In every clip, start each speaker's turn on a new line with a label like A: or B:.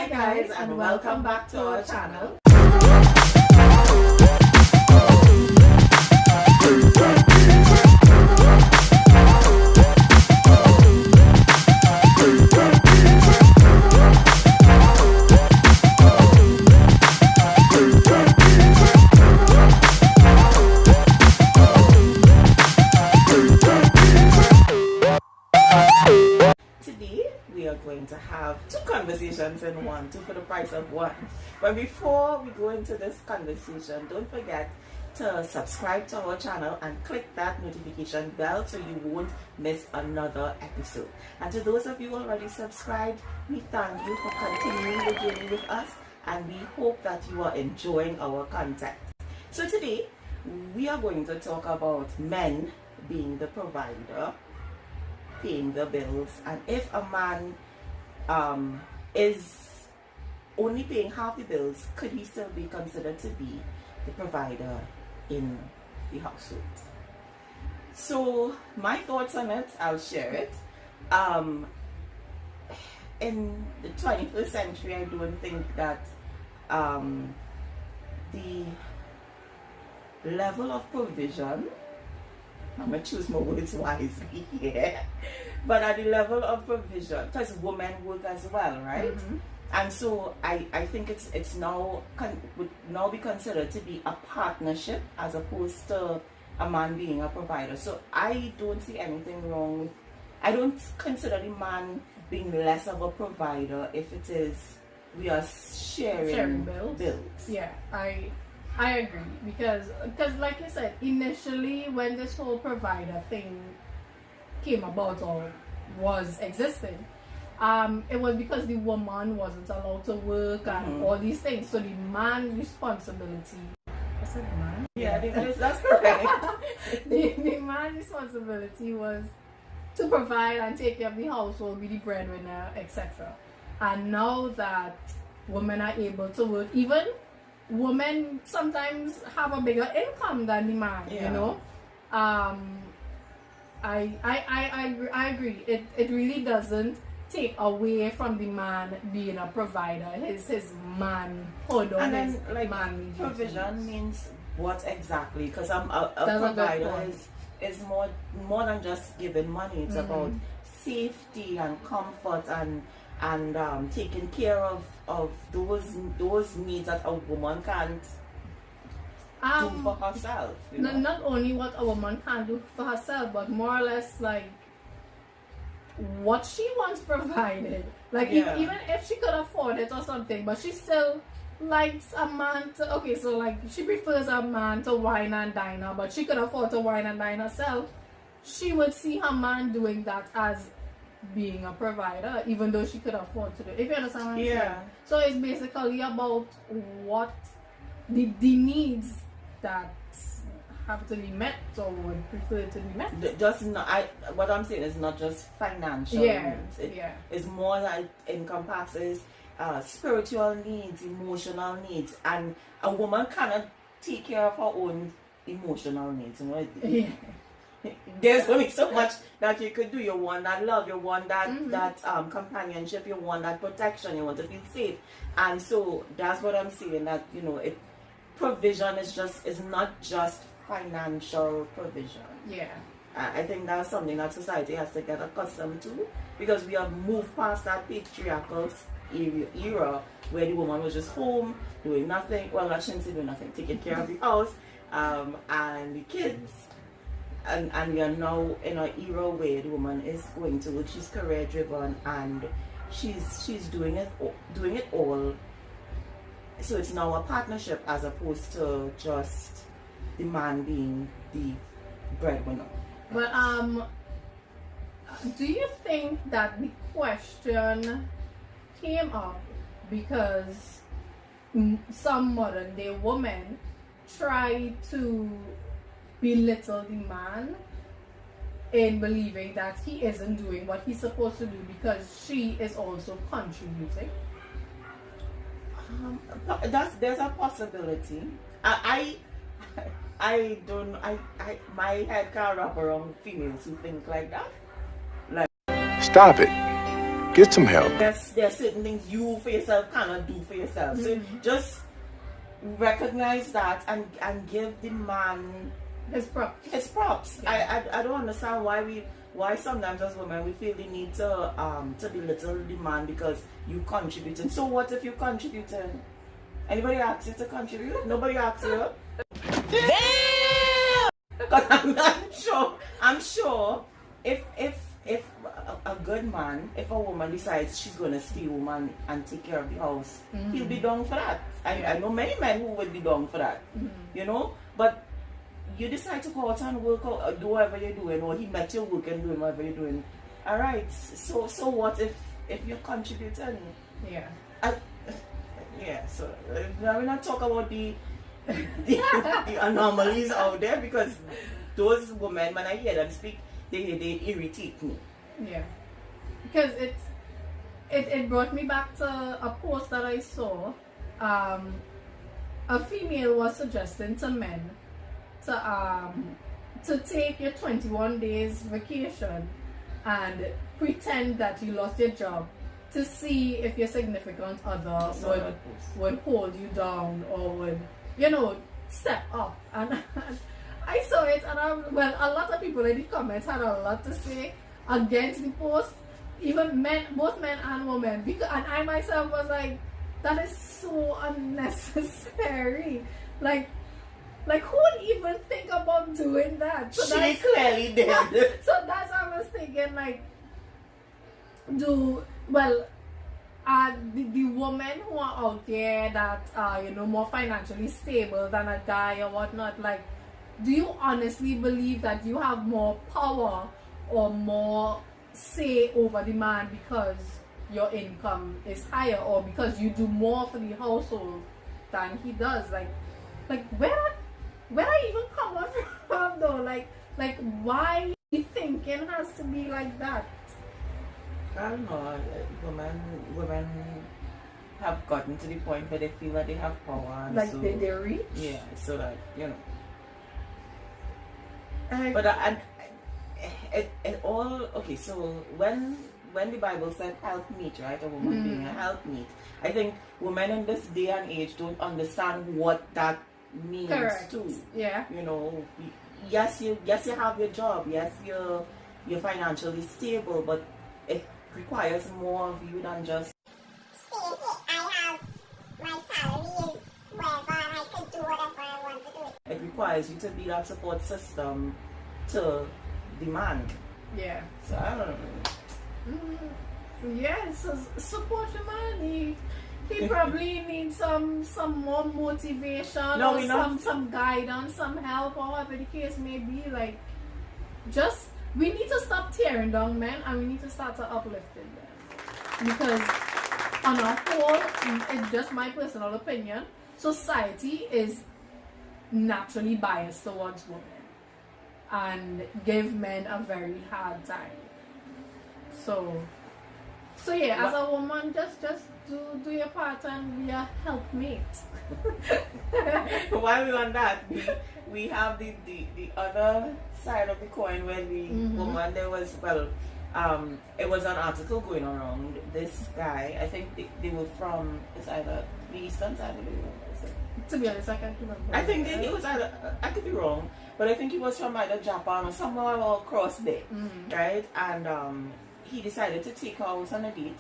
A: Hi guys, and welcome back to our channel. Today we are going to have two conversations in one, two for the price of one. But before we go into this conversation, don't forget to subscribe to our channel and click that notification bell so you won't miss another episode. And to those of you already subscribed, we thank you for continuing the journey with us, and we hope that you are enjoying our content. So today we are going to talk about men being the provider, paying the bills, and if a man is only paying half the bills, could he still be considered to be the provider in the household? So my thoughts on it, I'll share it. In the 21st century, I don't think that the level of provision, I'm going to choose my words wisely here, but at the level of provision, because women work as well, right? Mm-hmm. And so I think it's now would now be considered to be a partnership as opposed to a man being a provider. So I don't see anything wrong with, I don't consider the man being less of a provider if it is we are sharing bills.
B: Yeah, I agree, because like you said, initially when this whole provider thing came about or was existing, it was because the woman wasn't allowed to work and all these things. So the man's responsibility, I said man?
A: Yeah, that's correct.
B: the man's responsibility was to provide and take care of the household, be the breadwinner, etc. And now that women are able to work, even women sometimes have a bigger income than the man, you know. I agree. It really doesn't take away from the man being a provider, his manhood or his manly
A: provision means what exactly? Because a provider is more than just giving money. It's about safety and comfort and taking care of those needs that a woman can't do for herself. You know?
B: Not only what a woman can't do for herself, but more or less like what she wants provided. Like even if she could afford it or something, but she still likes a man to, okay, so like she prefers a man to wine and dine her, but she could afford to wine and dine herself. She would see her man doing that as being a provider, even though she could afford to do it. If you understand what I'm saying. So it's basically about what the needs that have to be met or would prefer to be met.
A: What I'm saying is not just financial needs. It's more that it encompasses spiritual needs, emotional needs, and a woman cannot take care of her own emotional needs. You know? There's only so much that you could do. You want that love, you want that companionship, you want that protection, you want to feel safe. And so that's what I'm saying, that provision is not just financial provision. I think that's something that society has to get accustomed to, because we have moved past that patriarchal era where the woman was just home doing nothing. Well, I shouldn't say doing nothing, taking care of the house and the kids. And we are now in an era where the woman is going to work, she's career driven, and she's doing it all. So it's now a partnership as opposed to just the man being the breadwinner.
B: But do you think that the question came up because some modern day women try to belittle the man in believing that he isn't doing what he's supposed to do because she is also contributing?
A: There's a possibility. My head can't wrap around females who think like that.
C: Stop it. Get some help.
A: Yes, there are certain things you for yourself cannot do for yourself. So just recognize that and give the man
B: his props.
A: His props.
B: Yeah.
A: I don't understand why sometimes as women we feel the need to belittle the man because you contributed. So what if you contributed? Anybody asks you to contribute? Nobody asks you. Damn! Because I'm sure if a good man, if a woman decides she's gonna stay home and take care of the house, he'll be down for that. I know many men who would be down for that. You know? But you decide to go out and work out, do whatever you're doing, or he met you working doing whatever you're doing. Alright, so what if you're contributing?
B: Yeah.
A: So now we're not talking about the anomalies out there, because those women, when I hear them speak, they irritate me.
B: Yeah. Because it brought me back to a post that I saw. A female was suggesting to men to take your 21 days vacation and pretend that you lost your job to see if your significant other would hold you down or would, step up. And I saw it, and a lot of people in the comments had a lot to say against the post, even both men and women, and I myself was like, that is so unnecessary. Like who would even think about doing that? So
A: she clearly did.
B: So that's what I was thinking, like, the women who are out there that are, more financially stable than a guy or whatnot, like, do you honestly believe that you have more power or more say over the man because your income is higher, or because you do more for the household than he does? Like where I even come from though? Like why thinking has to be like that?
A: I don't know. Women have gotten to the point where they feel that they have power.
B: Like
A: so,
B: they reach?
A: Yeah, so that,
B: But
A: it all, okay, so when the Bible said help meet, right? A woman being a help meet. I think women in this day and age don't understand what that means.
B: Correct.
A: Too.
B: Yeah.
A: Yes, you have your job. Yes, you're financially stable, but it requires more of you than just
D: I have my salary is wherever I can do whatever I want to do.
A: It requires you to be that support system to the man.
B: Yeah.
A: So I don't know.
B: Yes, support your man. He probably needs some more motivation, or some guidance, some help, or whatever the case may be. Like, we need to stop tearing down men, and we need to start to uplifting them. Because on a whole, it's just my personal opinion, society is naturally biased towards women and give men a very hard time. So yeah, as a woman, just do your part and be a helpmate.
A: While we're on that, we have the other side of the coin where the woman, there was, it was an article going around. This guy, I think they were from, it's either the eastern side of the world.
B: To be honest, I can't remember.
A: I think it was either, I could be wrong, but I think he was from either Japan or somewhere across there, right? And he decided to take her out on a date,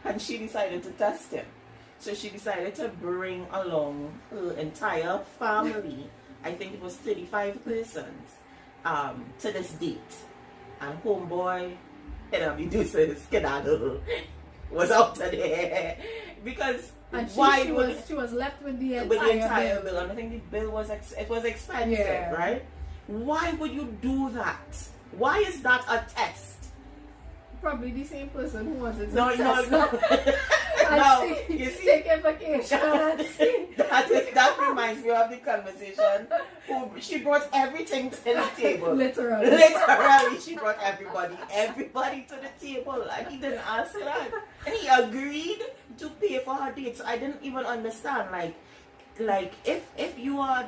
A: and she decided to test him. So she decided to bring along her entire family. I think it was 35 persons to this date. And homeboy, skedaddle, was out there because
B: and she was left with the entire
A: bill. And I think the bill was expensive, right? Why would you do that? Why is that a test?
B: Probably the same person who wanted to
A: No. You see,
B: take a vacation.
A: that reminds me of the conversation. She brought everything to the table. Literally, she brought everybody to the table, and he didn't ask that. And he agreed to pay for her date. So I didn't even understand, like if you are,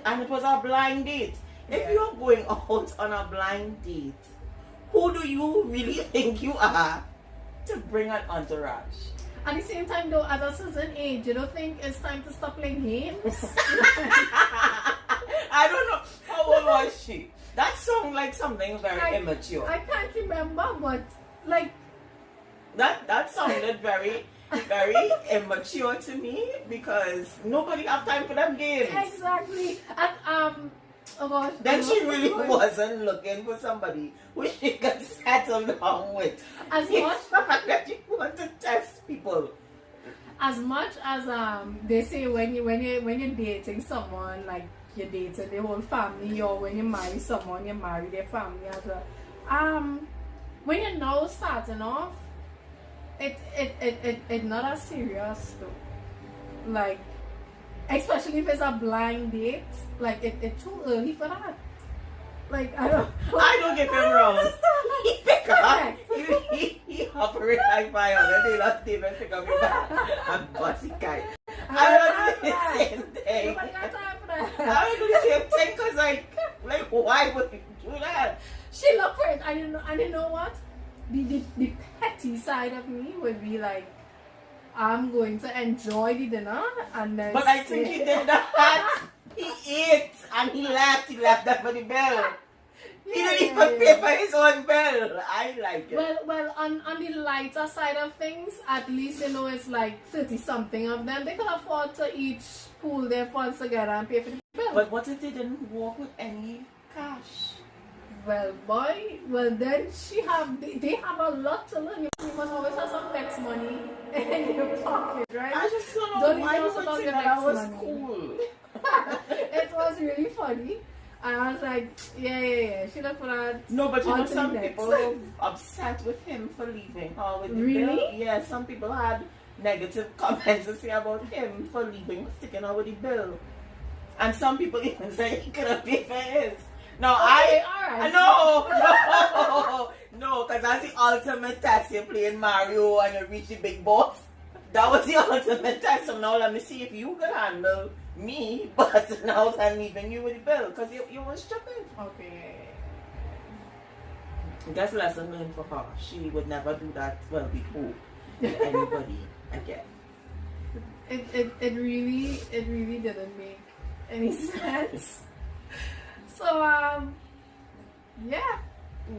A: and it was a blind date. If you are going out on a blind date, who who do you really think you are to bring an entourage?
B: At the same time, though, at a certain age, you don't think it's time to stop playing games?
A: I don't know. How old was she? That sounds like something very immature.
B: I can't remember, but like
A: that sounded very, very immature to me because nobody have time for them games.
B: Exactly. And oh gosh.
A: Then she really wasn't looking for somebody who she could settle down with.
B: As much
A: that you want to test people.
B: As much as they say when you're dating someone, like you're dating the whole family, or when you marry someone you marry their family as well. When you're now starting off, it's not as serious though. Like, especially if it's a blind date, like it's too early for that. Like I don't
A: get him wrong. He pick up. He operate like violent. They don't even pick up your back. I'm bossy guy. I don't do the same thing. I don't do the same thing because like why would you do that?
B: She looked for it. I didn't know what. The petty side of me would be like, I'm going to enjoy the dinner and then.
A: But I think he did that. He ate and he left. He left that for the bill. He didn't even pay for his own bill. I like it.
B: Well, on the lighter side of things, at least you know it's like 30 something of them. They could afford to each pool their funds together and pay for the bill.
A: But what if they didn't walk with any cash?
B: Well, boy, then they have a lot to learn. You must always have some flex money in your pocket, right?
A: I just don't know why you would think that was cool.
B: It was really funny. And I was like, yeah. She looked for that.
A: No, but you know some people were upset with him for leaving her with the bill. Yeah, some people had negative comments to say about him for leaving, sticking her with the bill. And some people even said he could have paid for his. No,
B: okay,
A: no, because that's the ultimate test. You're playing Mario and you reach the big boss. That was the ultimate test. So now let me see if you can handle me busting out and leaving you with the bill because you was tripping.
B: Okay.
A: That's a lesson learned for her. She would never do that. Well, we hope with anybody again.
B: It really didn't make any sense. So yeah.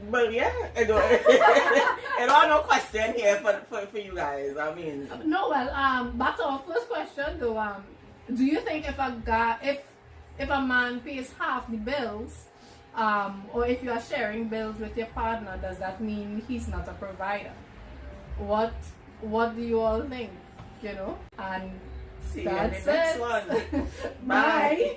A: Well, yeah, I don't no question here for you guys. I mean,
B: no. Well, back to our first question though. Do you think if a man pays half the bills, or if you are sharing bills with your partner, does that mean he's not a provider? What do you all think? You know, and
A: see you in the next one. Bye.